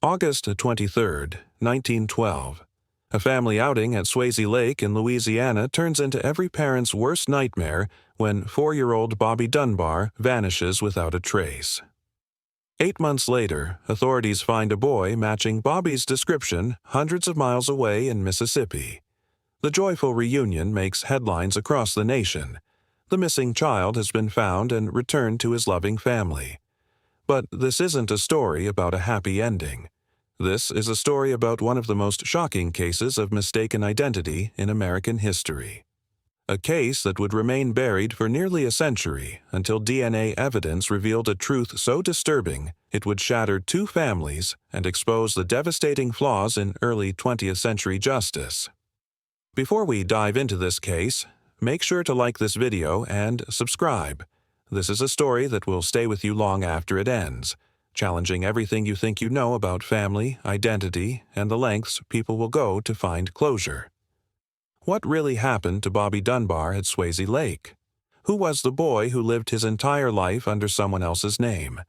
August 23, 1912. A family outing at Swayze Lake in Louisiana turns into every parent's worst nightmare when 4-year-old Bobby Dunbar vanishes without a trace. 8 months later, authorities find a boy matching Bobby's description hundreds of miles away in Mississippi. The joyful reunion makes headlines across the nation. The missing child has been found and returned to his loving family. But this isn't a story about a happy ending. This is a story about one of the most shocking cases of mistaken identity in American history. A case that would remain buried for nearly a century until DNA evidence revealed a truth so disturbing it would shatter 2 families and expose the devastating flaws in early 20th century justice. Before we dive into this case, make sure to like this video and subscribe. This is a story that will stay with you long after it ends, challenging everything you think you know about family, identity, and the lengths people will go to find closure. What really happened to Bobby Dunbar at Swayze Lake? Who was the boy who lived his entire life under someone else's name?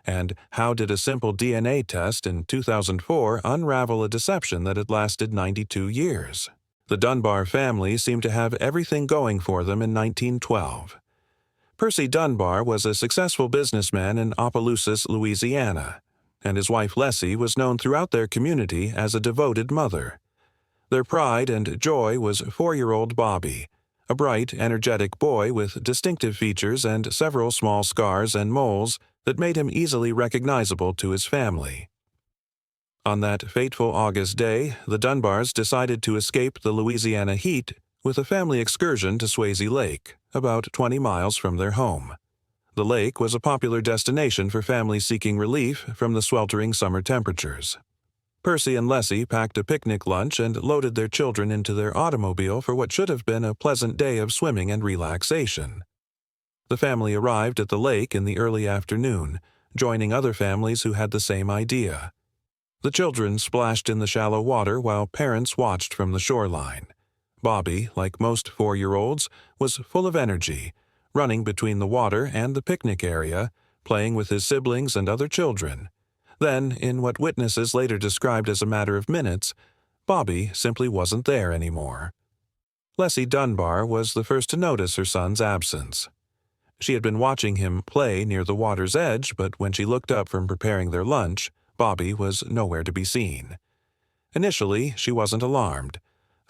And how did a simple DNA test in 2004 unravel a deception that had lasted 92 years? The Dunbar family seemed to have everything going for them in 1912. Percy Dunbar was a successful businessman in Opelousas, Louisiana, and his wife Leslie was known throughout their community as a devoted mother. Their pride and joy was 4-year-old Bobby, a bright, energetic boy with distinctive features and several small scars and moles that made him easily recognizable to his family. On that fateful August day, the Dunbars decided to escape the Louisiana heat with a family excursion to Swayze Lake, about 20 miles from their home. The lake was a popular destination for families seeking relief from the sweltering summer temperatures. Percy and Leslie packed a picnic lunch and loaded their children into their automobile for what should have been a pleasant day of swimming and relaxation. The family arrived at the lake in the early afternoon, joining other families who had the same idea. The children splashed in the shallow water while parents watched from the shoreline. Bobby, like most 4-year-olds, was full of energy, running between the water and the picnic area, playing with his siblings and other children. Then, in what witnesses later described as a matter of minutes, Bobby simply wasn't there anymore. Leslie Dunbar was the first to notice her son's absence. She had been watching him play near the water's edge, but when she looked up from preparing their lunch, Bobby was nowhere to be seen. Initially, she wasn't alarmed.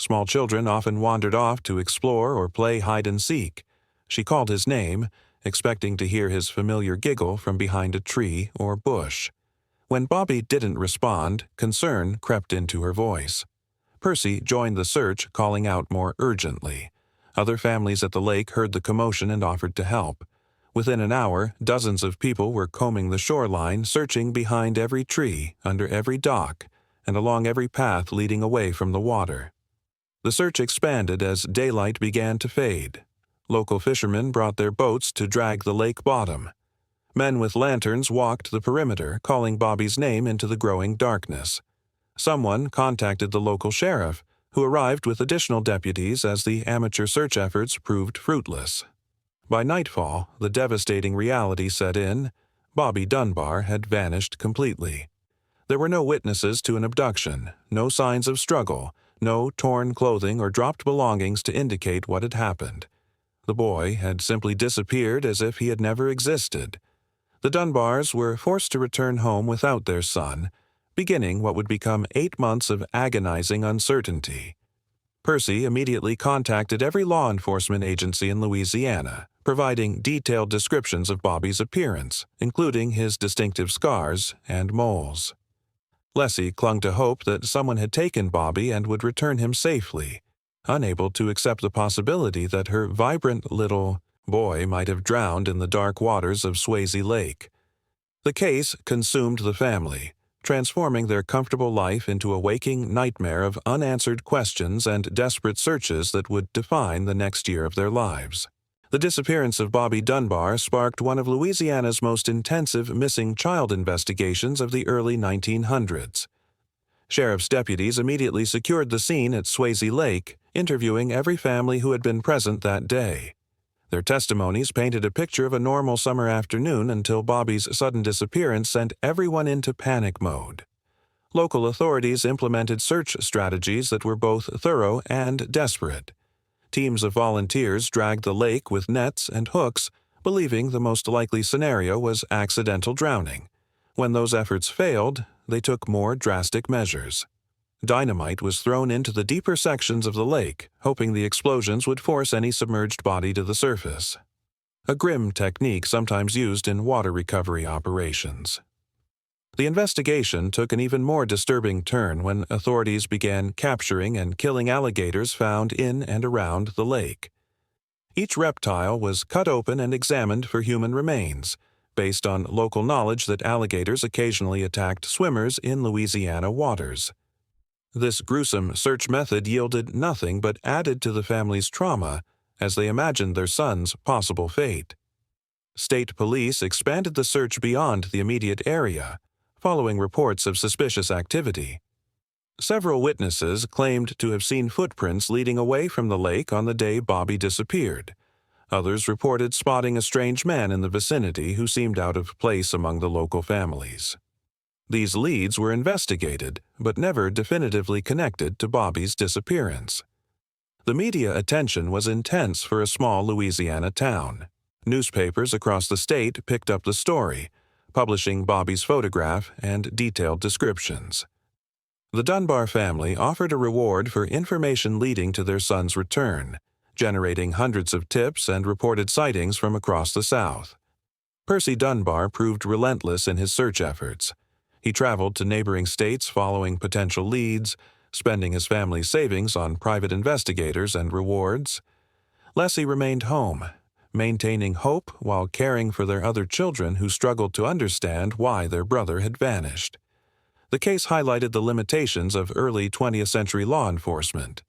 Small children often wandered off to explore or play hide-and-seek. She called his name, expecting to hear his familiar giggle from behind a tree or bush. When Bobby didn't respond, concern crept into her voice. Percy joined the search, calling out more urgently. Other families at the lake heard the commotion and offered to help. Within an hour, dozens of people were combing the shoreline, searching behind every tree, under every dock, and along every path leading away from the water. The search expanded as daylight began to fade. Local fishermen brought their boats to drag the lake bottom. Men with lanterns walked the perimeter, calling Bobby's name into the growing darkness. Someone contacted the local sheriff, who arrived with additional deputies as the amateur search efforts proved fruitless. By nightfall, the devastating reality set in. Bobby Dunbar had vanished completely. There were no witnesses to an abduction, no signs of struggle, no torn clothing or dropped belongings to indicate what had happened. The boy had simply disappeared as if he had never existed. The Dunbars were forced to return home without their son, beginning what would become 8 months of agonizing uncertainty. Percy immediately contacted every law enforcement agency in Louisiana, providing detailed descriptions of Bobby's appearance, including his distinctive scars and moles. Leslie clung to hope that someone had taken Bobby and would return him safely, unable to accept the possibility that her vibrant little boy might have drowned in the dark waters of Swayze Lake. The case consumed the family, transforming their comfortable life into a waking nightmare of unanswered questions and desperate searches that would define the next year of their lives. The disappearance of Bobby Dunbar sparked one of Louisiana's most intensive missing child investigations of the early 1900s. Sheriff's deputies immediately secured the scene at Swayze Lake, interviewing every family who had been present that day. Their testimonies painted a picture of a normal summer afternoon until Bobby's sudden disappearance sent everyone into panic mode. Local authorities implemented search strategies that were both thorough and desperate. Teams of volunteers dragged the lake with nets and hooks, believing the most likely scenario was accidental drowning. When those efforts failed, they took more drastic measures. Dynamite was thrown into the deeper sections of the lake, hoping the explosions would force any submerged body to the surface. A grim technique sometimes used in water recovery operations. The investigation took an even more disturbing turn when authorities began capturing and killing alligators found in and around the lake. Each reptile was cut open and examined for human remains, based on local knowledge that alligators occasionally attacked swimmers in Louisiana waters. This gruesome search method yielded nothing but added to the family's trauma as they imagined their son's possible fate. State police expanded the search beyond the immediate area, following reports of suspicious activity. Several witnesses claimed to have seen footprints leading away from the lake on the day Bobby disappeared. Others reported spotting a strange man in the vicinity who seemed out of place among the local families. These leads were investigated, but never definitively connected to Bobby's disappearance. The media attention was intense for a small Louisiana town. Newspapers across the state picked up the story, publishing Bobby's photograph and detailed descriptions. The Dunbar family offered a reward for information leading to their son's return, generating hundreds of tips and reported sightings from across the South. Percy Dunbar proved relentless in his search efforts. He traveled to neighboring states following potential leads, spending his family's savings on private investigators and rewards. Leslie remained home, maintaining hope while caring for their other children who struggled to understand why their brother had vanished. The case highlighted the limitations of early 20th century law enforcement.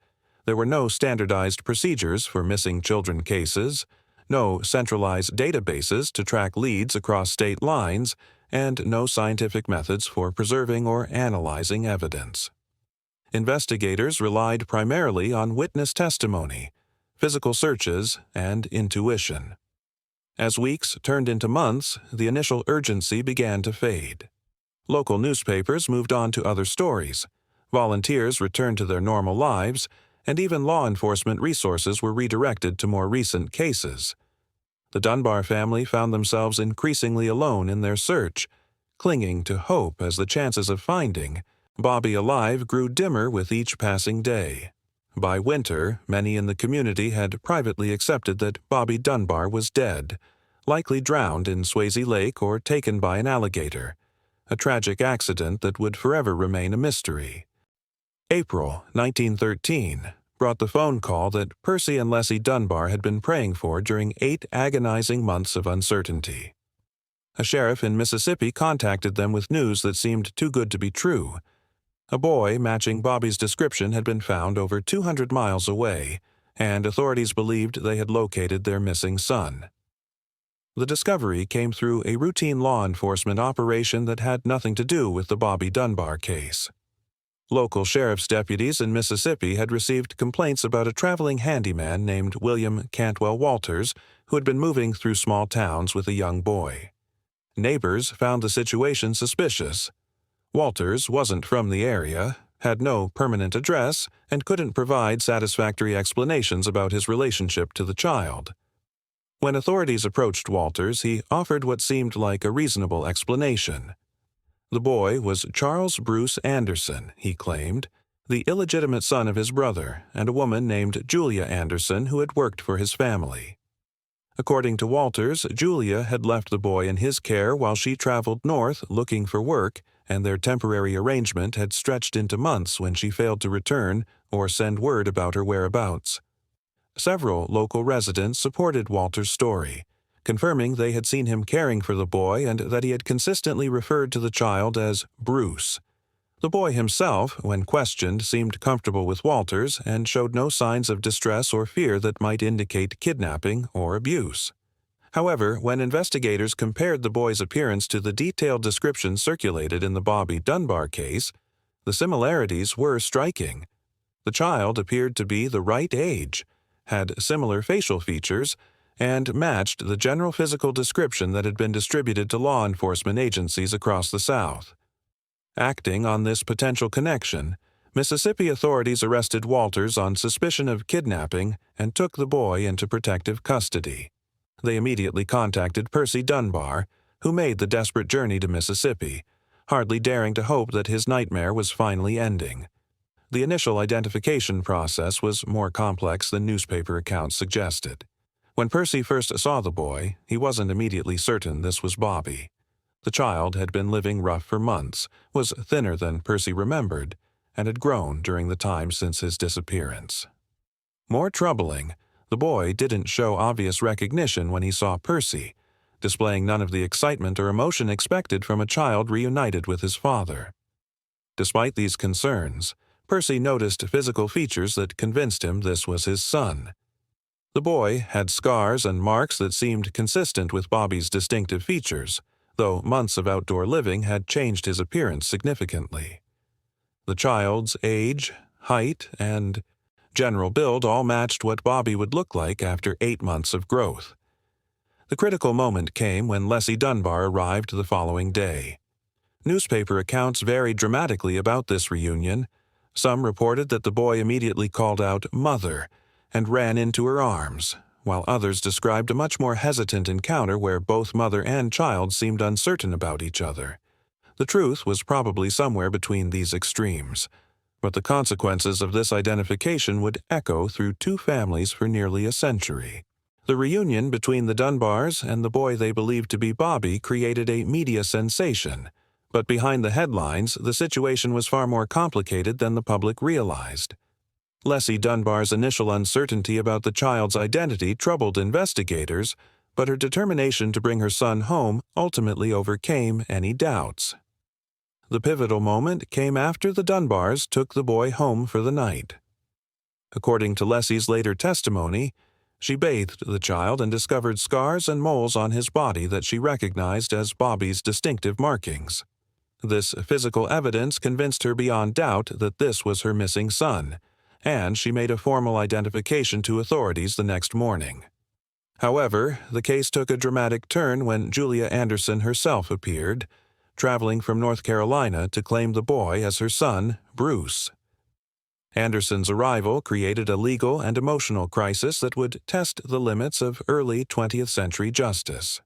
There were no standardized procedures for missing children cases, no centralized databases to track leads across state lines, and no scientific methods for preserving or analyzing evidence. Investigators relied primarily on witness testimony, physical searches, and intuition. As weeks turned into months, the initial urgency began to fade. Local newspapers moved on to other stories, volunteers returned to their normal lives, and even law enforcement resources were redirected to more recent cases. The Dunbar family found themselves increasingly alone in their search, clinging to hope as the chances of finding Bobby alive grew dimmer with each passing day. By winter, many in the community had privately accepted that Bobby Dunbar was dead, likely drowned in Swayze Lake or taken by an alligator, a tragic accident that would forever remain a mystery. April 1913 brought the phone call that Percy and Leslie Dunbar had been praying for during 8 agonizing months of uncertainty. A sheriff in Mississippi contacted them with news that seemed too good to be true. A boy matching Bobby's description had been found over 200 miles away, and authorities believed they had located their missing son. The discovery came through a routine law enforcement operation that had nothing to do with the Bobby Dunbar case. Local sheriff's deputies in Mississippi had received complaints about a traveling handyman named William Cantwell Walters who had been moving through small towns with a young boy. Neighbors found the situation suspicious. Walters wasn't from the area, had no permanent address, and couldn't provide satisfactory explanations about his relationship to the child. When authorities approached Walters, he offered what seemed like a reasonable explanation. The boy was Charles Bruce Anderson, he claimed, the illegitimate son of his brother and a woman named Julia Anderson who had worked for his family. According to Walters, Julia had left the boy in his care while she traveled north looking for work, and their temporary arrangement had stretched into months when she failed to return or send word about her whereabouts. Several local residents supported Walters' story, confirming they had seen him caring for the boy and that he had consistently referred to the child as Bruce. The boy himself, when questioned, seemed comfortable with Walters and showed no signs of distress or fear that might indicate kidnapping or abuse. However, when investigators compared the boy's appearance to the detailed description circulated in the Bobby Dunbar case, the similarities were striking. The child appeared to be the right age, had similar facial features, and matched the general physical description that had been distributed to law enforcement agencies across the South. Acting on this potential connection, Mississippi authorities arrested Walters on suspicion of kidnapping and took the boy into protective custody. They immediately contacted Percy Dunbar, who made the desperate journey to Mississippi, hardly daring to hope that his nightmare was finally ending. The initial identification process was more complex than newspaper accounts suggested. When Percy first saw the boy, he wasn't immediately certain this was Bobby. The child had been living rough for months, was thinner than Percy remembered, and had grown during the time since his disappearance. More troubling, the boy didn't show obvious recognition when he saw Percy, displaying none of the excitement or emotion expected from a child reunited with his father. Despite these concerns, Percy noticed physical features that convinced him this was his son. The boy had scars and marks that seemed consistent with Bobby's distinctive features, though months of outdoor living had changed his appearance significantly. The child's age, height, and general build all matched what Bobby would look like after 8 months of growth. The critical moment came when Leslie Dunbar arrived the following day. Newspaper accounts varied dramatically about this reunion. Some reported that the boy immediately called out "Mother" and ran into her arms, while others described a much more hesitant encounter where both mother and child seemed uncertain about each other. The truth was probably somewhere between these extremes, but the consequences of this identification would echo through two families for nearly a century. The reunion between the Dunbars and the boy they believed to be Bobby created a media sensation, but behind the headlines, the situation was far more complicated than the public realized. Leslie Dunbar's initial uncertainty about the child's identity troubled investigators, but her determination to bring her son home ultimately overcame any doubts. The pivotal moment came after the Dunbars took the boy home for the night. According to Leslie's later testimony, she bathed the child and discovered scars and moles on his body that she recognized as Bobby's distinctive markings. This physical evidence convinced her beyond doubt that this was her missing son, and she made a formal identification to authorities the next morning. However, the case took a dramatic turn when Julia Anderson herself appeared, traveling from North Carolina to claim the boy as her son, Bruce. Anderson's arrival created a legal and emotional crisis that would test the limits of early 20th century justice.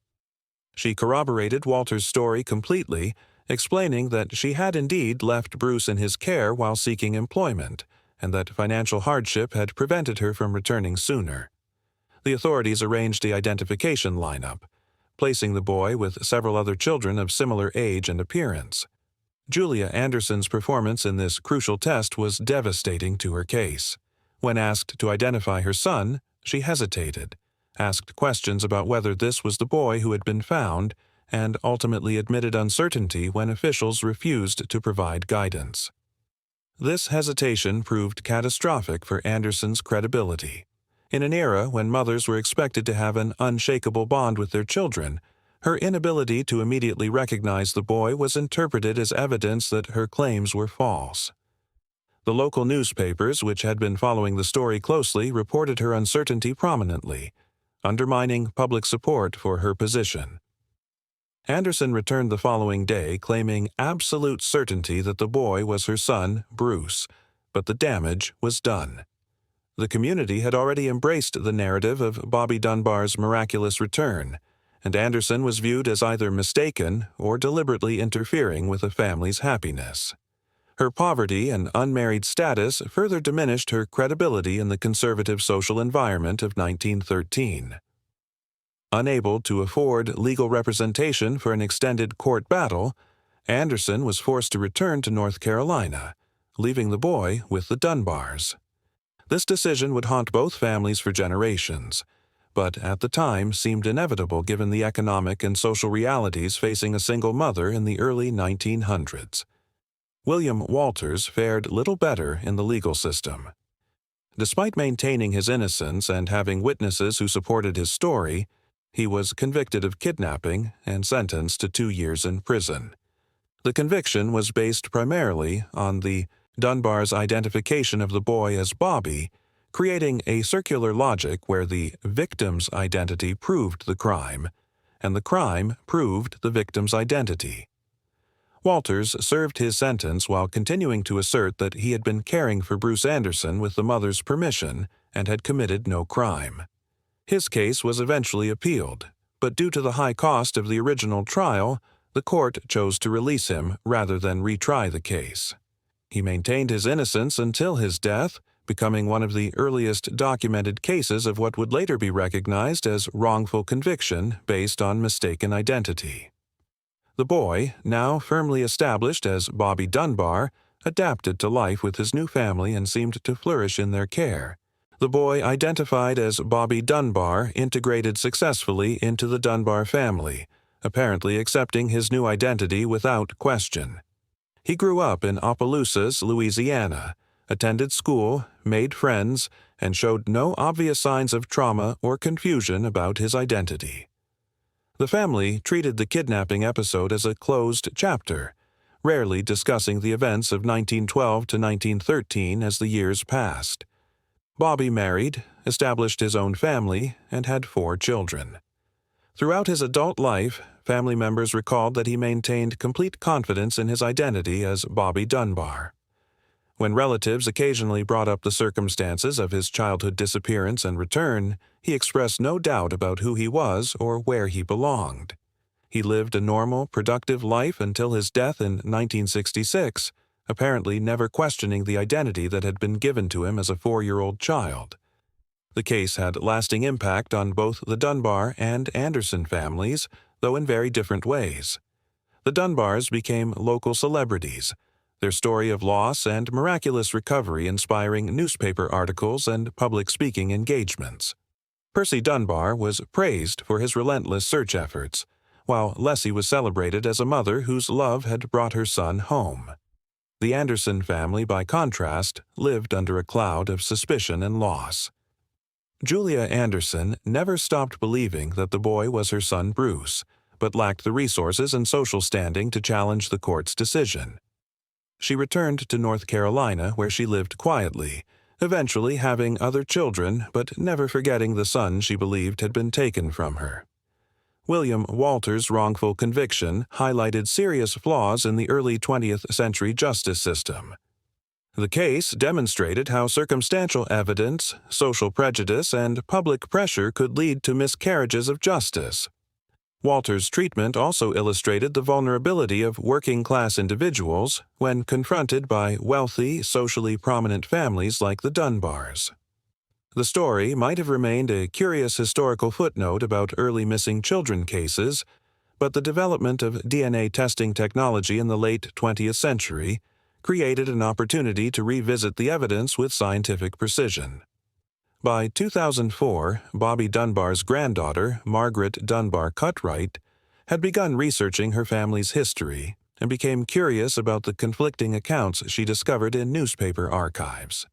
She corroborated Walter's story completely, explaining that she had indeed left Bruce in his care while seeking employment, and that financial hardship had prevented her from returning sooner. The authorities arranged the identification lineup, placing the boy with several other children of similar age and appearance. Julia Anderson's performance in this crucial test was devastating to her case. When asked to identify her son, she hesitated, asked questions about whether this was the boy who had been found, and ultimately admitted uncertainty when officials refused to provide guidance. This hesitation proved catastrophic for Anderson's credibility. In an era when mothers were expected to have an unshakable bond with their children, her inability to immediately recognize the boy was interpreted as evidence that her claims were false. The local newspapers, which had been following the story closely, reported her uncertainty prominently, undermining public support for her position. Anderson returned the following day claiming absolute certainty that the boy was her son, Bruce, but the damage was done. The community had already embraced the narrative of Bobby Dunbar's miraculous return, and Anderson was viewed as either mistaken or deliberately interfering with a family's happiness. Her poverty and unmarried status further diminished her credibility in the conservative social environment of 1913. Unable to afford legal representation for an extended court battle, Anderson was forced to return to North Carolina, leaving the boy with the Dunbars. This decision would haunt both families for generations, but at the time seemed inevitable given the economic and social realities facing a single mother in the early 1900s. William Walters fared little better in the legal system. Despite maintaining his innocence and having witnesses who supported his story, he was convicted of kidnapping and sentenced to 2 years in prison. The conviction was based primarily on the Dunbar's identification of the boy as Bobby, creating a circular logic where the victim's identity proved the crime, and the crime proved the victim's identity. Walters served his sentence while continuing to assert that he had been caring for Bruce Anderson with the mother's permission and had committed no crime. His case was eventually appealed, but due to the high cost of the original trial, the court chose to release him rather than retry the case. He maintained his innocence until his death, becoming one of the earliest documented cases of what would later be recognized as wrongful conviction based on mistaken identity. The boy, now firmly established as Bobby Dunbar, adapted to life with his new family and seemed to flourish in their care. The boy, identified as Bobby Dunbar, integrated successfully into the Dunbar family, apparently accepting his new identity without question. He grew up in Opelousas, Louisiana, attended school, made friends, and showed no obvious signs of trauma or confusion about his identity. The family treated the kidnapping episode as a closed chapter, rarely discussing the events of 1912 to 1913 as the years passed. Bobby married, established his own family, and had 4 children. Throughout his adult life, family members recalled that he maintained complete confidence in his identity as Bobby Dunbar. When relatives occasionally brought up the circumstances of his childhood disappearance and return, he expressed no doubt about who he was or where he belonged. He lived a normal, productive life until his death in 1966, apparently never questioning the identity that had been given to him as a 4-year-old child. The case had lasting impact on both the Dunbar and Anderson families, though in very different ways. The Dunbars became local celebrities, their story of loss and miraculous recovery inspiring newspaper articles and public speaking engagements. Percy Dunbar was praised for his relentless search efforts, while Leslie was celebrated as a mother whose love had brought her son home. The Anderson family, by contrast, lived under a cloud of suspicion and loss. Julia Anderson never stopped believing that the boy was her son Bruce, but lacked the resources and social standing to challenge the court's decision. She returned to North Carolina, where she lived quietly, eventually having other children, but never forgetting the son she believed had been taken from her. William Walters' wrongful conviction highlighted serious flaws in the early 20th century justice system. The case demonstrated how circumstantial evidence, social prejudice, and public pressure could lead to miscarriages of justice. Walters' treatment also illustrated the vulnerability of working-class individuals when confronted by wealthy, socially prominent families like the Dunbars. The story might have remained a curious historical footnote about early missing children cases, but the development of DNA testing technology in the late 20th century created an opportunity to revisit the evidence with scientific precision. By 2004, Bobby Dunbar's granddaughter, Margaret Dunbar Cutright, had begun researching her family's history and became curious about the conflicting accounts she discovered in newspaper archives.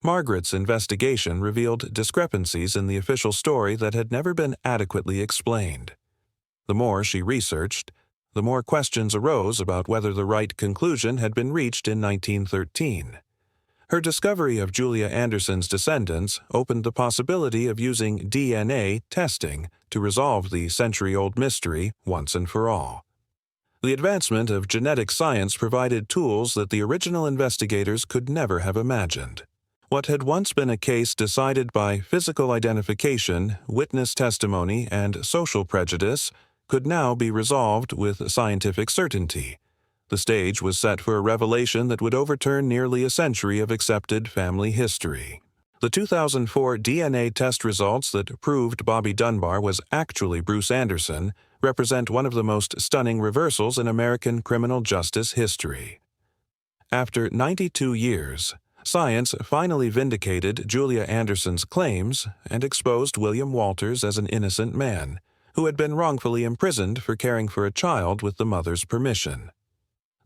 Margaret's investigation revealed discrepancies in the official story that had never been adequately explained. The more she researched, the more questions arose about whether the right conclusion had been reached in 1913. Her discovery of Julia Anderson's descendants opened the possibility of using DNA testing to resolve the century-old mystery once and for all. The advancement of genetic science provided tools that the original investigators could never have imagined. What had once been a case decided by physical identification, witness testimony, and social prejudice could now be resolved with scientific certainty. The stage was set for a revelation that would overturn nearly a century of accepted family history. The 2004 DNA test results that proved Bobby Dunbar was actually Bruce Anderson represent one of the most stunning reversals in American criminal justice history. After 92 years, science finally vindicated Julia Anderson's claims and exposed William Walters as an innocent man who had been wrongfully imprisoned for caring for a child with the mother's permission.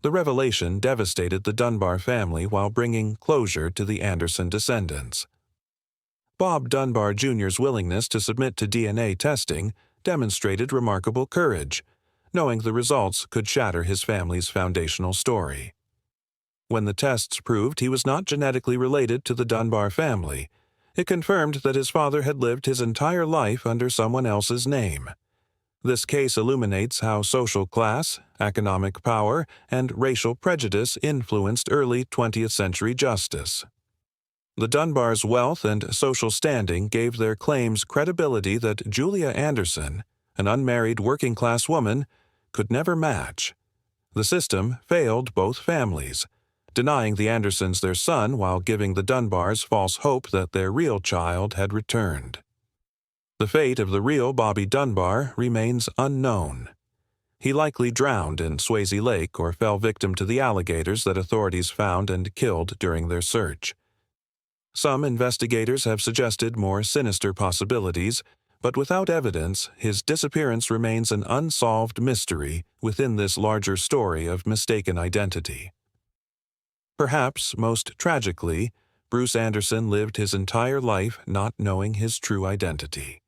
The revelation devastated the Dunbar family while bringing closure to the Anderson descendants. Bob Dunbar Jr.'s willingness to submit to DNA testing demonstrated remarkable courage, knowing the results could shatter his family's foundational story. When the tests proved he was not genetically related to the Dunbar family, it confirmed that his father had lived his entire life under someone else's name. This case illuminates how social class, economic power, and racial prejudice influenced early 20th century justice. The Dunbars' wealth and social standing gave their claims credibility that Julia Anderson, an unmarried working-class woman, could never match. The system failed both families, denying the Andersons their son while giving the Dunbars false hope that their real child had returned. The fate of the real Bobby Dunbar remains unknown. He likely drowned in Swayze Lake or fell victim to the alligators that authorities found and killed during their search. Some investigators have suggested more sinister possibilities, but without evidence, his disappearance remains an unsolved mystery within this larger story of mistaken identity. Perhaps most tragically, Bruce Anderson lived his entire life not knowing his true identity.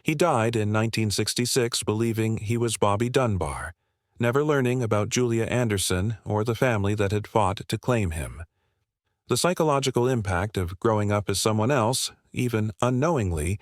He died in 1966 believing he was Bobby Dunbar, never learning about Julia Anderson or the family that had fought to claim him. The psychological impact of growing up as someone else, even unknowingly,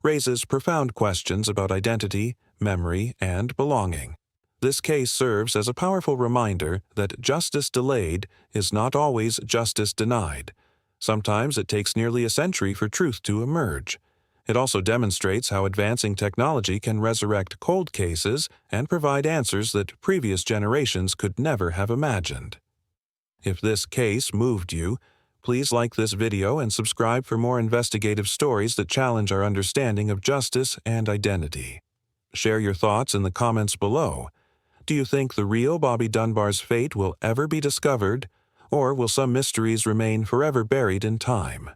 raises profound questions about identity, memory, and belonging. This case serves as a powerful reminder that justice delayed is not always justice denied. Sometimes it takes nearly a century for truth to emerge. It also demonstrates how advancing technology can resurrect cold cases and provide answers that previous generations could never have imagined. If this case moved you, please like this video and subscribe for more investigative stories that challenge our understanding of justice and identity. Share your thoughts in the comments below. Do you think the real Bobby Dunbar's fate will ever be discovered, or will some mysteries remain forever buried in time?